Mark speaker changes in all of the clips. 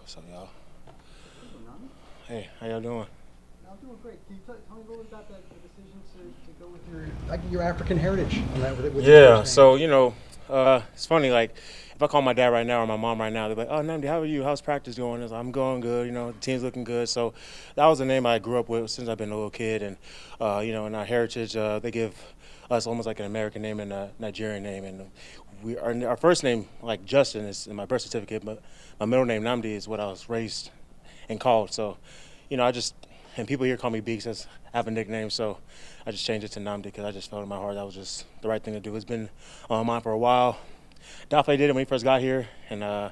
Speaker 1: So y'all. Hey, how y'all doing?
Speaker 2: I'm doing great. Can you tell me a little bit about the decision to go with your African heritage on that? With
Speaker 1: Yeah. So it's funny. Like, if I call my dad right now or my mom right now, they're like, "Oh, Nnamdi, how are you? How's practice going?" I'm going good. The team's looking good. So that was the name I grew up with since I've been a little kid, and in our heritage, they give us almost like an American name and a Nigerian name, and our first name, like Justin, is in my birth certificate, but my middle name Nnamdi is what I was raised and called. So, I just and people here call me Beaks. As I have a nickname, so I just changed it to Nnamdi because I just felt in my heart that was just the right thing to do. It's been on my mind for a while. Definitely did it when he first got here, and I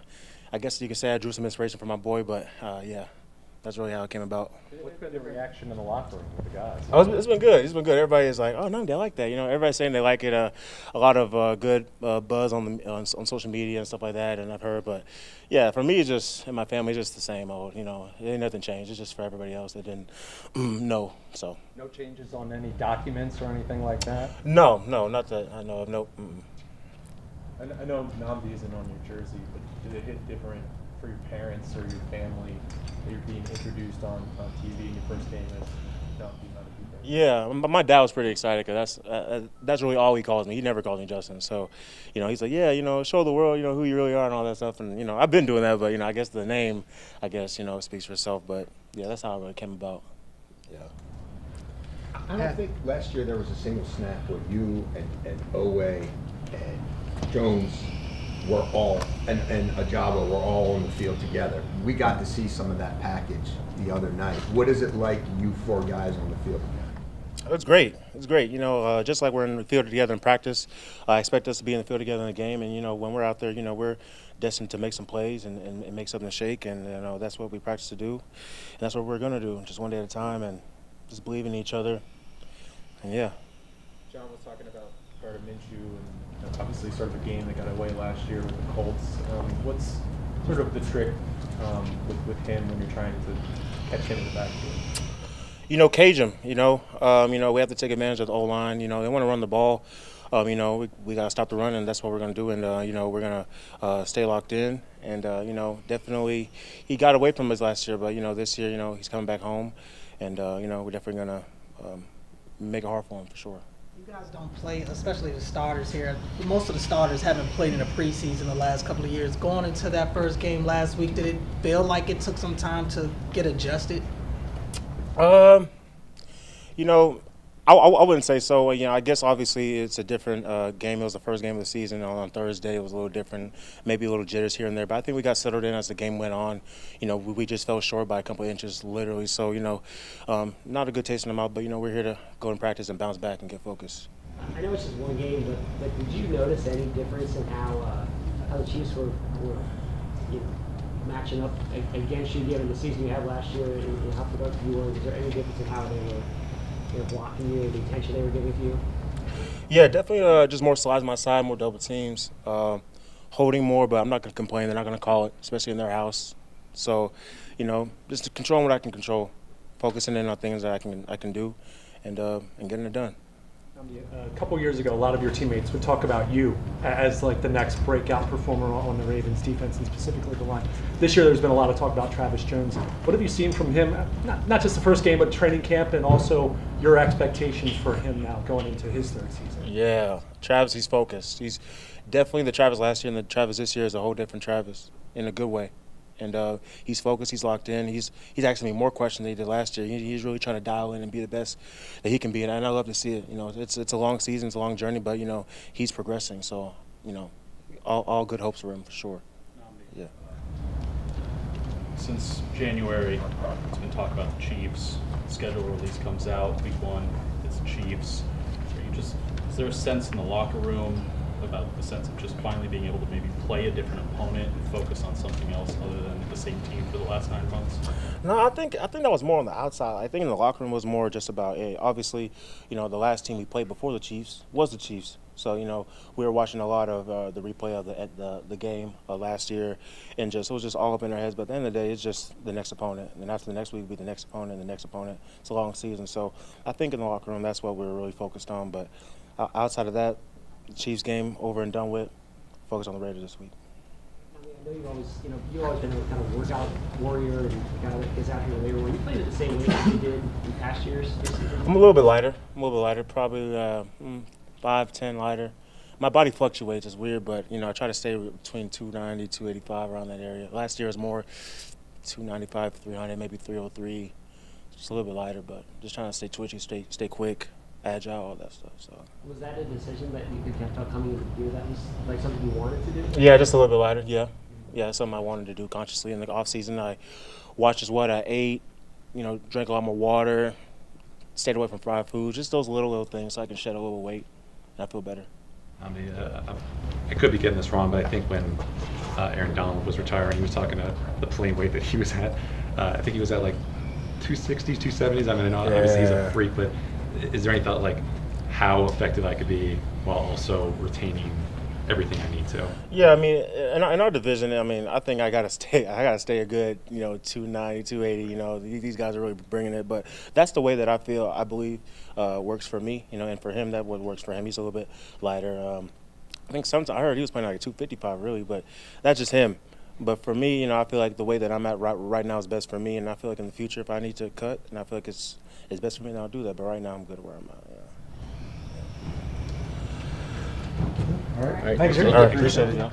Speaker 1: guess you could say I drew some inspiration from my boy. But yeah, that's really how it came about.
Speaker 3: What's been the reaction in the locker room with the guys?
Speaker 1: Oh, it's been good. It's been good. Everybody is like, "Oh, Nnamdi, I like that." Everybody's saying they like it. A lot of good buzz on social media and stuff like that, and I've heard. But yeah, for me, it's just and my family, it's just the same old. It ain't nothing changed. It's just for everybody else that didn't know. So
Speaker 3: No changes on any documents or anything like that?
Speaker 1: no, not that I know of. No.
Speaker 3: I know Nnamdi isn't on your jersey, but did it hit different for your parents or your family that you're being introduced on TV in your first game as Nnamdi Madubuike?
Speaker 1: Yeah, my dad was pretty excited because that's really all he calls me. He never calls me Justin. So, he's like, yeah, show the world, who you really are and all that stuff. And I've been doing that, but I guess the name, speaks for itself. But yeah, that's how it really came about. Yeah.
Speaker 4: I don't think last year there was a single snap where you and Owe and Jones were all, and Ajabo were all on the field together. We got to see some of that package the other night. What is it like, you four guys on the field together?
Speaker 1: It's great. It's great. Just like we're in the field together in practice, I expect us to be in the field together in the game. And, when we're out there, we're destined to make some plays and make something shake. And, that's what we practice to do. And that's what we're going to do, just one day at a time and just believe in each other. And, yeah.
Speaker 3: John was talking about Gardner Minshew and obviously sort of a game that got away last year with the Colts. What's sort of the trick with him when you're trying to catch him in the backfield?
Speaker 1: Cage him. We have to take advantage of the O-line. They want to run the ball. We got to stop the run, and that's what we're going to do. And, we're going to stay locked in. And, definitely he got away from us last year. But, this year, he's coming back home. And, we're definitely going to make it hard for him for sure.
Speaker 2: You guys don't play, especially the starters here. Most of the starters haven't played in the preseason the last couple of years. Going into that first game last week, did it feel like it took some time to get adjusted?
Speaker 1: I wouldn't say so. I guess obviously it's a different game. It was the first game of the season. On Thursday, it was a little different, maybe a little jitters here and there. But I think we got settled in as the game went on. We just fell short by a couple of inches, literally. So, not a good taste in the mouth. But, we're here to go and practice and bounce back and get focused.
Speaker 5: I know it's just one game, but did you notice any difference in how the Chiefs were matching up against you given the season you had last year and how productive you were? Was there any difference in how they were blocking you, the attention they were giving to you?
Speaker 1: Yeah, definitely just more slides my side, more double teams, holding more, but I'm not going to complain. They're not going to call it, especially in their house. So, just controlling what I can control, focusing in on things that I can do, and getting it done.
Speaker 6: A couple years ago, a lot of your teammates would talk about you as like the next breakout performer on the Ravens defense and specifically the line. This year, there's been a lot of talk about Travis Jones. What have you seen from him? Not just the first game, but training camp, and also your expectations for him now going into his third season.
Speaker 1: Yeah, Travis, he's focused. He's definitely the Travis last year, and the Travis this year is a whole different Travis in a good way. And he's focused. He's locked in. He's asking me more questions than he did last year. He's really trying to dial in and be the best that he can be, and I love to see it. It's a long season, it's a long journey, but he's progressing. So all good hopes for him for sure. Yeah.
Speaker 7: Since January, it's been talk about the Chiefs. Schedule release comes out week 1. It's the Chiefs. Is there a sense in the locker room about the sense of just finally being able to maybe play a different opponent and focus on something else other than the same team for the last 9 months?
Speaker 1: No, I think that was more on the outside. I think in the locker room was more just about, obviously, the last team we played before the Chiefs was the Chiefs. So, we were watching a lot of the replay of the game last year, and it was just all up in our heads. But at the end of the day, it's just the next opponent. And after the next week, will be the next opponent and the next opponent. It's a long season. So I think in the locker room, that's what we were really focused on. But outside of that, the Chiefs game over and done with, focus on the Raiders this week.
Speaker 5: I know you've always been a kind of workout warrior and a guy that gets out here later. Were you playing at the same weight as you did in past years this season?
Speaker 1: I'm a little bit lighter, probably 5'10" lighter. My body fluctuates, it's weird, but I try to stay between 290, 285 around that area. Last year was more 295, 300, maybe 303. Just a little bit lighter, but just trying to stay twitchy, stay quick, agile, all that stuff. So.
Speaker 5: Was that a decision that you kept up coming into the year? That was like something you wanted to do?
Speaker 1: Yeah, just a little bit lighter. Yeah, that's something I wanted to do consciously in the off season. I watched as what I ate, drank a lot more water, stayed away from fried foods, just those little things so I can shed a little weight and I feel better.
Speaker 8: I could be getting this wrong, but I think when Aaron Donald was retiring, he was talking about the plane weight that he was at. I think he was at like 260s, 270s. I mean, obviously he's a freak, but is there any thought like how effective I could be while also retaining everything I need to?
Speaker 1: Yeah, I mean, in our division, I think I gotta stay a good, 290, 280. These guys are really bringing it, but that's the way that I believe works for me, and for him that what works for him. He's a little bit lighter. I think sometimes I heard he was playing like 255 really, but that's just him. But for me, I feel like the way that I'm at right now is best for me, and I feel like in the future if I need to cut, and I feel like it's best for me, then I'll do that. But right now I'm good where I'm at. Yeah.
Speaker 6: All right. Thanks,
Speaker 1: All right, appreciate it.